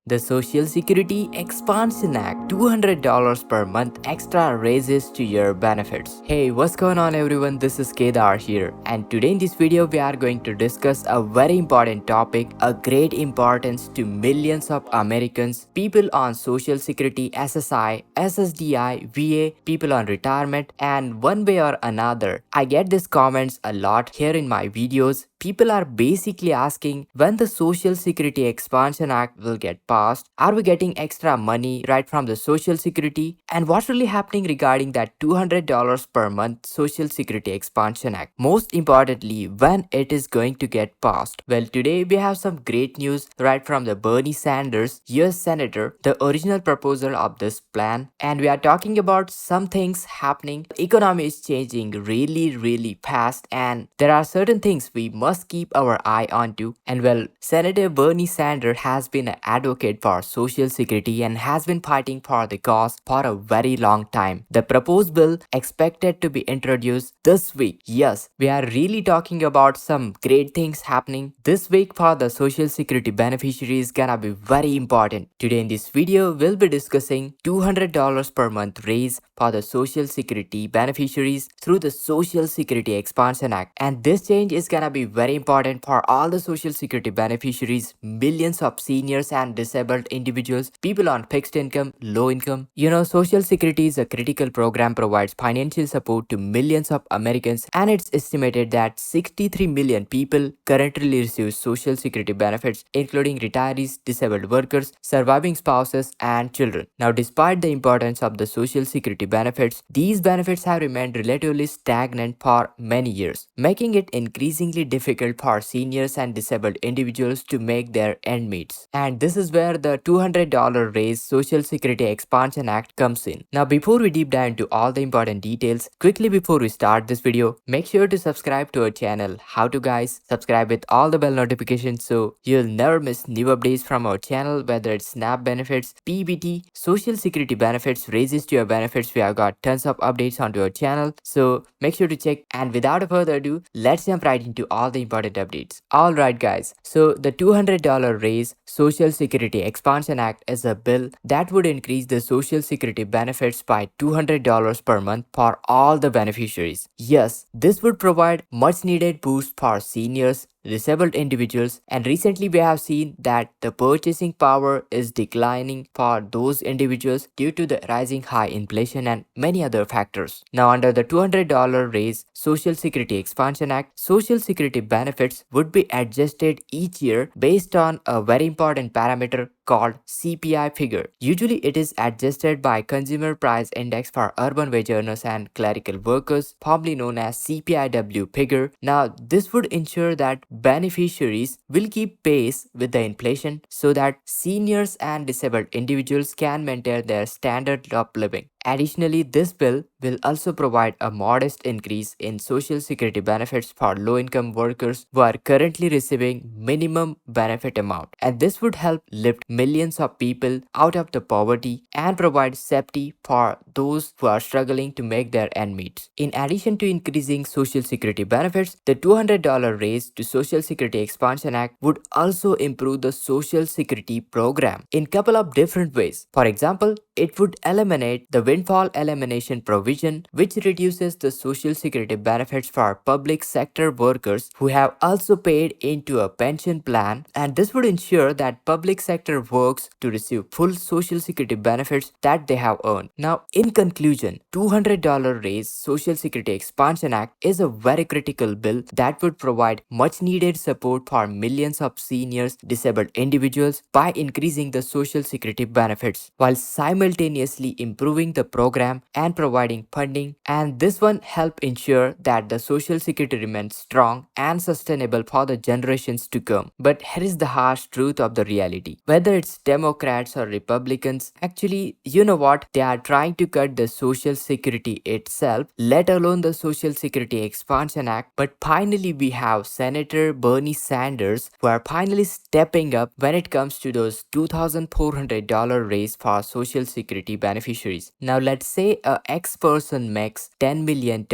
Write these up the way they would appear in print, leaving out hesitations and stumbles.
The Social Security Expansion Act, $200 per month extra raises to your benefits. Hey, what's going on everyone? This is Kedar here, and today in this video we are going to discuss a very important topic, a great importance to millions of Americans, people on Social Security, SSI, SSDI, VA, people on retirement, and one way or another. I get these comments a lot here in my videos. People are basically asking when the Social Security Expansion Act will get passed. Are we getting extra money right from the Social Security? And what's really happening regarding that $200 per month Social Security Expansion Act? Most importantly, when it is going to get passed? Well, today we have some great news right from the Bernie Sanders, US Senator, the original proposer of this plan. And we are talking about some things happening. The economy is changing really fast, and there are certain things we must keep our eye on to. And well, Senator Bernie Sanders has been an advocate for Social Security and has been fighting for the cause for a very long time. The proposed bill expected to be introduced this week. Yes, we are really talking about some great things happening this week for the Social Security beneficiaries. Gonna be very important. Today in this video, we'll be discussing $200 per month raise for the Social Security beneficiaries through the Social Security Expansion Act. And this change is gonna be very important for all the Social Security beneficiaries, millions of seniors and disabled individuals, people on fixed income, low income. Social Security is a critical program, provides financial support to millions of Americans, and it's estimated that 63 million people currently receive Social Security benefits, including retirees, disabled workers, surviving spouses, and children. Now, despite the importance of the Social Security benefits, these benefits have remained relatively stagnant for many years, making it increasingly difficult for seniors and disabled individuals to make their end meets. And this is where the $200 raise Social Security Expansion Act comes in. Now, before we deep dive into all the important details, quickly before we start this video, make sure to subscribe to our channel. How to, guys? Subscribe with all the bell notifications so you'll never miss new updates from our channel, whether it's SNAP benefits, PBT, Social Security benefits, raises to your benefits. We have got tons of updates onto our channel, so make sure to check. And without further ado, let's jump right into all the important updates. Alright guys, so the $200 raise Social Security Expansion Act is a bill that would increase the Social Security benefits by $200 per month for all the beneficiaries. Yes, this would provide much needed boost for seniors, disabled individuals, and recently we have seen that the purchasing power is declining for those individuals due to the rising high inflation and many other factors. Now, under the $200 raise Social Security Expansion Act, Social Security benefits would be adjusted each year based on a very important parameter called CPI figure. Usually it is adjusted by Consumer Price Index for urban wage earners and clerical workers, formerly known as CPIW figure. Now, this would ensure that beneficiaries will keep pace with the inflation so that seniors and disabled individuals can maintain their standard of living. Additionally, this bill will also provide a modest increase in Social Security benefits for low-income workers who are currently receiving minimum benefit amount, and this would help lift millions of people out of the poverty and provide safety for those who are struggling to make their end meet. In addition to increasing Social Security benefits, the $200 raise to Social Security Expansion Act would also improve the Social Security program in couple of different ways. For example, it would eliminate the windfall elimination provision, which reduces the Social Security benefits for public sector workers who have also paid into a pension plan, and this would ensure that public sector works to receive full Social Security benefits that they have earned. Now, in conclusion, $200 raise Social Security Expansion Act is a very critical bill that would provide much needed support for millions of seniors, disabled individuals by increasing the Social Security benefits while simultaneously improving the program and providing funding, and this one help ensure that the Social Security remains strong and sustainable for the generations to come. But here is the harsh truth of the reality. Whether it's Democrats or Republicans, actually, you know what? They are trying to cut the Social Security itself, let alone the Social Security Expansion Act. But finally, we have Senator Bernie Sanders who are finally stepping up when it comes to those $2,400 raise for Social Security beneficiaries. Now, Now let's say a X person makes $10 million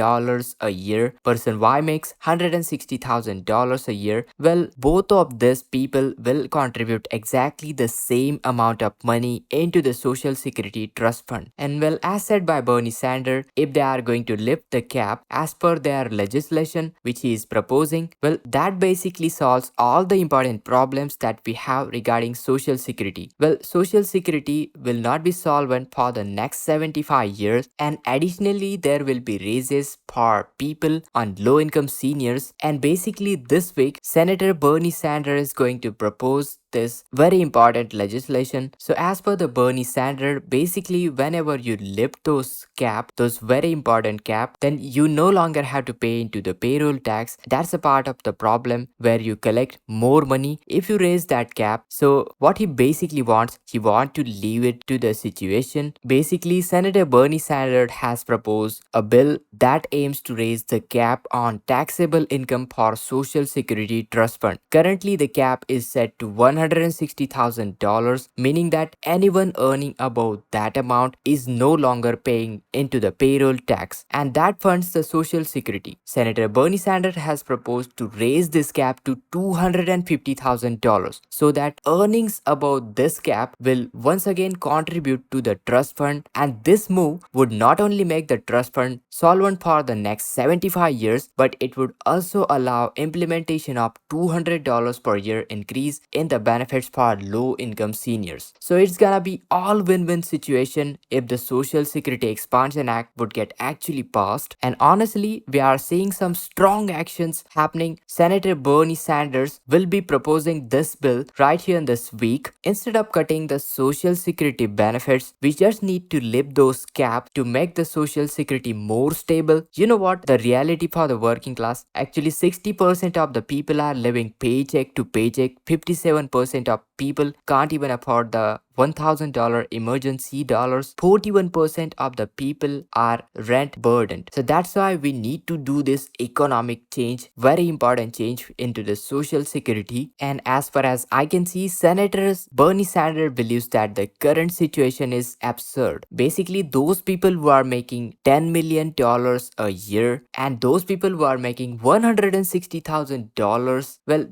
a year, person Y makes $160,000 a year. Well, both of these people will contribute exactly the same amount of money into the Social Security Trust Fund. And well, as said by Bernie Sanders, if they are going to lift the cap as per their legislation which he is proposing, well, that basically solves all the important problems that we have regarding Social Security. Well, Social Security will not be solvent for the next 75 years, and additionally there will be raises for people on low income seniors. And basically this week Senator Bernie Sanders is going to propose this very important legislation. So as per the Bernie Sanders, basically whenever you lift those very important cap, then you no longer have to pay into the payroll tax. That's a part of the problem where you collect more money if you raise that cap. So what he basically wants, he wants to leave it to the situation. Basically Senator Bernie Sanders has proposed a bill that aims to raise the cap on taxable income for Social Security Trust Fund. Currently the cap is set to $160,000, meaning that anyone earning above that amount is no longer paying into the payroll tax, and that funds the Social Security. Senator Bernie Sanders has proposed to raise this cap to $250,000 so that earnings above this cap will once again contribute to the trust fund, and this move would not only make the trust fund solvent for the next 75 years, but it would also allow implementation of $200 per year increase in the benefits for low income seniors. So it's gonna be all win-win situation if the Social Security Expansion Act would get actually passed. And honestly, we are seeing some strong actions happening. Senator Bernie Sanders will be proposing this bill right here in this week. Instead of cutting the Social Security benefits, we just need to lift those caps to make the Social Security more stable. You know what? The reality for the working class, actually 60% of the people are living paycheck to paycheck. 57% of people can't even afford the $1,000 emergency dollars. 41% of the people are rent burdened. So that's why we need to do this economic change, very important change into the Social Security. And as far as I can see, Senators Bernie Sanders believes that the current situation is absurd. Basically, those people who are making $10 million a year and those people who are making $160,000, well,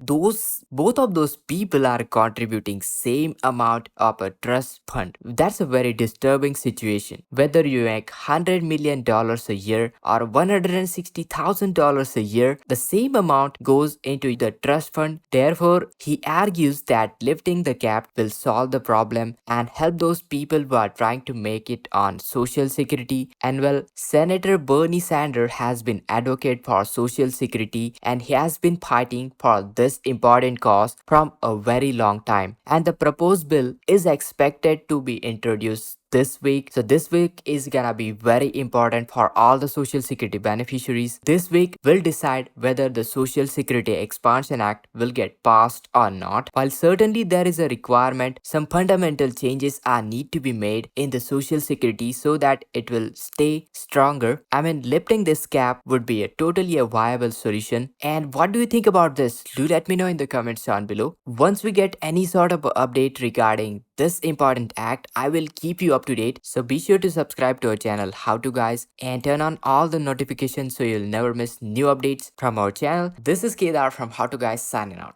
both of those people are contributing same amount of a trust fund. That's a very disturbing situation. Whether you make $100 million a year or $160,000 a year, the same amount goes into the trust fund. Therefore, he argues that lifting the cap will solve the problem and help those people who are trying to make it on Social Security. And well, Senator Bernie Sanders has been advocate for Social Security, and he has been fighting for this important cause from a very long time. And the proposed bill is expected to be introduced this week. So this week is gonna be very important for all the Social Security beneficiaries. This week will decide whether the Social Security Expansion Act will get passed or not. While certainly there is a requirement, some fundamental changes are need to be made in the Social Security so that it will stay stronger. I mean, lifting this cap would be a totally a viable solution. And what do you think about this? Do let me know in the comments down below. Once we get any sort of update regarding this important act, I will keep you up to date. So be sure to subscribe to our channel How To Guys and turn on all the notifications so you'll never miss new updates from our channel. This is Kedar from How To Guys signing out.